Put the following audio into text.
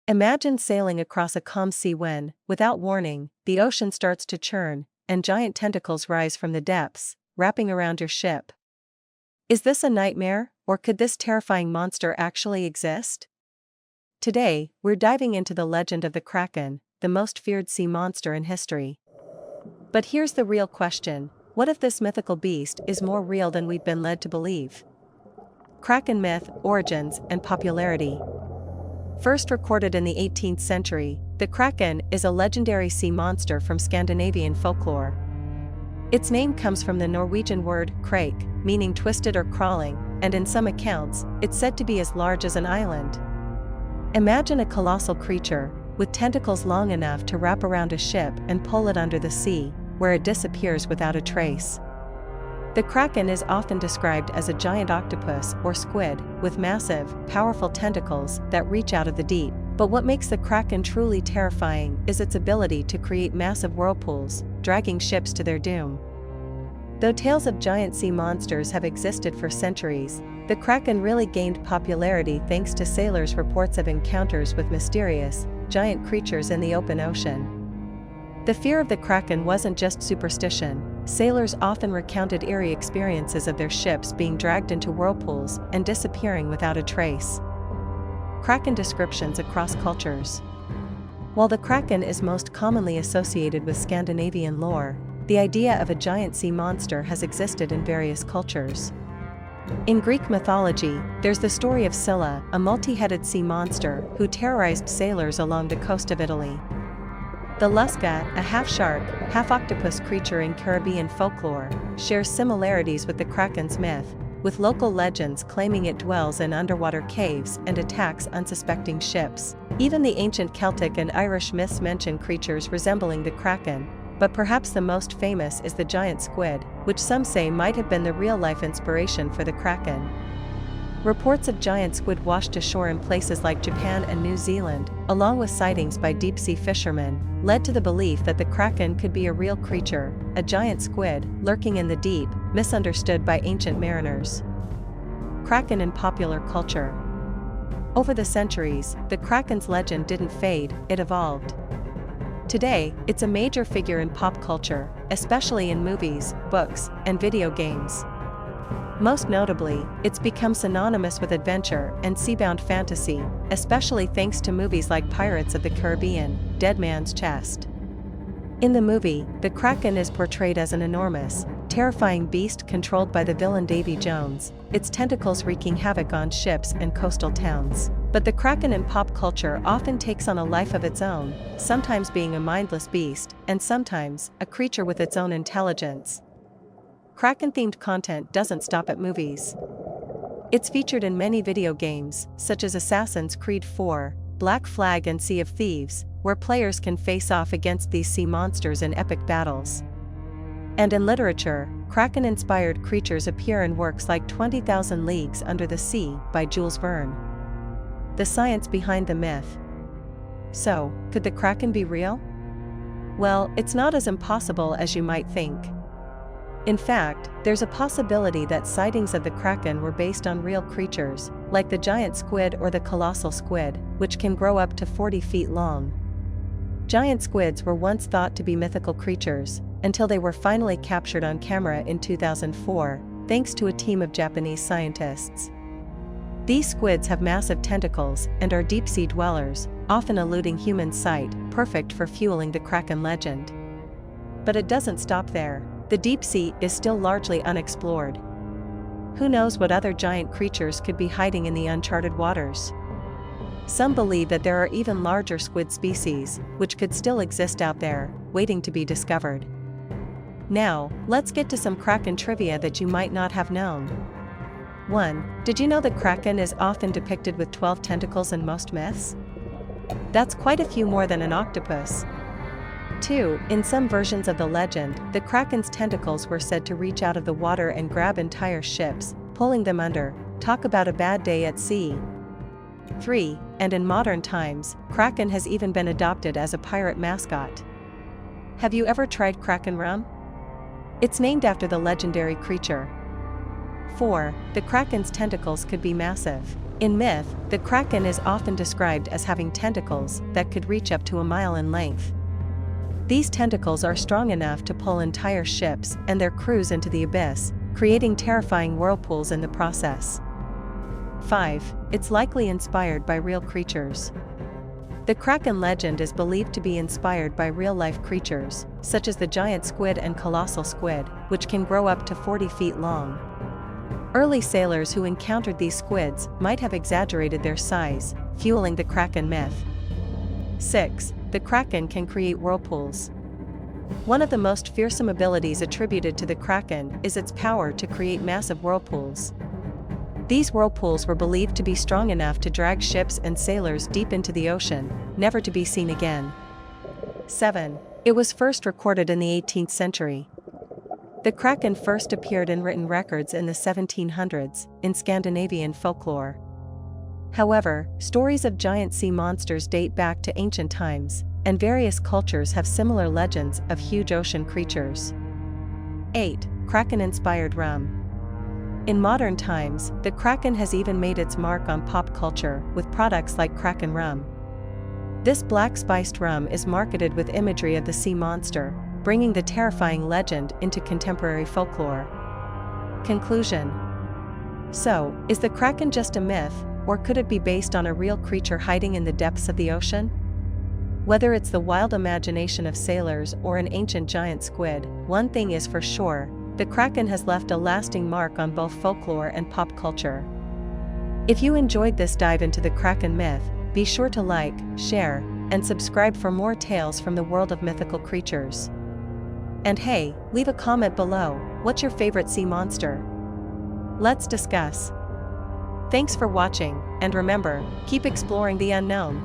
Imagine sailing across a calm sea when, without warning, the ocean starts to churn, and giant tentacles rise from the depths, wrapping around your ship. Is this a nightmare, or could this terrifying monster actually exist? Today, we're diving into the legend of the Kraken, the most feared sea monster in history. But here's the real question: what if this mythical beast is more real than we've been led to believe? Kraken myth, origins, and popularity. First recorded in the 18th century, the Kraken is a legendary sea monster from Scandinavian folklore. Its name comes from the Norwegian word krak, meaning twisted or crawling, and in some accounts, it's said to be as large as an island. Imagine a colossal creature, with tentacles long enough to wrap around a ship and pull it under the sea, where it disappears without a trace. The Kraken is often described as a giant octopus or squid, with massive, powerful tentacles that reach out of the deep. But what makes the Kraken truly terrifying is its ability to create massive whirlpools, dragging ships to their doom. Though tales of giant sea monsters have existed for centuries, the Kraken really gained popularity thanks to sailors' reports of encounters with mysterious, giant creatures in the open ocean. The fear of the Kraken wasn't just superstition. Sailors often recounted eerie experiences of their ships being dragged into whirlpools and disappearing without a trace. Kraken descriptions across cultures. While the Kraken is most commonly associated with Scandinavian lore, the idea of a giant sea monster has existed in various cultures. In Greek mythology, there's the story of Scylla, a multi-headed sea monster who terrorized sailors along the coast of Italy. The Lusca, a half-shark, half-octopus creature in Caribbean folklore, shares similarities with the Kraken's myth, with local legends claiming it dwells in underwater caves and attacks unsuspecting ships. Even the ancient Celtic and Irish myths mention creatures resembling the Kraken, but perhaps the most famous is the giant squid, which some say might have been the real-life inspiration for the Kraken. Reports of giant squid washed ashore in places like Japan and New Zealand, along with sightings by deep-sea fishermen, led to the belief that the Kraken could be a real creature, a giant squid, lurking in the deep, misunderstood by ancient mariners. Kraken in popular culture. Over the centuries, the Kraken's legend didn't fade, it evolved. Today, it's a major figure in pop culture, especially in movies, books, and video games. Most notably, it's become synonymous with adventure and seabound fantasy, especially thanks to movies like Pirates of the Caribbean, Dead Man's Chest. In the movie, the Kraken is portrayed as an enormous, terrifying beast controlled by the villain Davy Jones, its tentacles wreaking havoc on ships and coastal towns. But the Kraken in pop culture often takes on a life of its own, sometimes being a mindless beast, and sometimes a creature with its own intelligence. Kraken-themed content doesn't stop at movies. It's featured in many video games, such as Assassin's Creed 4, Black Flag and Sea of Thieves, where players can face off against these sea monsters in epic battles. And in literature, Kraken-inspired creatures appear in works like 20,000 Leagues Under the Sea by Jules Verne. The science behind the myth. So, could the Kraken be real? Well, it's not as impossible as you might think. In fact, there's a possibility that sightings of the Kraken were based on real creatures, like the giant squid or the colossal squid, which can grow up to 40 feet long. Giant squids were once thought to be mythical creatures, until they were finally captured on camera in 2004, thanks to a team of Japanese scientists. These squids have massive tentacles and are deep-sea dwellers, often eluding human sight, perfect for fueling the Kraken legend. But it doesn't stop there. The deep sea is still largely unexplored. Who knows what other giant creatures could be hiding in the uncharted waters? Some believe that there are even larger squid species, which could still exist out there, waiting to be discovered. Now, let's get to some Kraken trivia that you might not have known. 1. Did you know the Kraken is often depicted with 12 tentacles in most myths? That's quite a few more than an octopus. 2. In some versions of the legend, the Kraken's tentacles were said to reach out of the water and grab entire ships, pulling them under. Talk about a bad day at sea. 3. And in modern times, Kraken has even been adopted as a pirate mascot. Have you ever tried Kraken rum? It's named after the legendary creature. 4. The Kraken's tentacles could be massive. In myth, the Kraken is often described as having tentacles that could reach up to a mile in length. These tentacles are strong enough to pull entire ships and their crews into the abyss, creating terrifying whirlpools in the process. 5. It's likely inspired by real creatures. The Kraken legend is believed to be inspired by real-life creatures, such as the giant squid and colossal squid, which can grow up to 40 feet long. Early sailors who encountered these squids might have exaggerated their size, fueling the Kraken myth. 6. The Kraken can create whirlpools. One of the most fearsome abilities attributed to the Kraken is its power to create massive whirlpools. These whirlpools were believed to be strong enough to drag ships and sailors deep into the ocean, never to be seen again. 7. It was first recorded in the 18th century. The Kraken first appeared in written records in the 1700s, in Scandinavian folklore. However, stories of giant sea monsters date back to ancient times, and various cultures have similar legends of huge ocean creatures. 8. Kraken-inspired rum. In modern times, the Kraken has even made its mark on pop culture with products like Kraken rum. This black-spiced rum is marketed with imagery of the sea monster, bringing the terrifying legend into contemporary folklore. Conclusion. So, is the Kraken just a myth, or could it be based on a real creature hiding in the depths of the ocean? Whether it's the wild imagination of sailors or an ancient giant squid, one thing is for sure: the Kraken has left a lasting mark on both folklore and pop culture. If you enjoyed this dive into the Kraken myth, be sure to like, share, and subscribe for more tales from the world of mythical creatures. And hey, leave a comment below. What's your favorite sea monster? Let's discuss. Thanks for watching, and remember, keep exploring the unknown.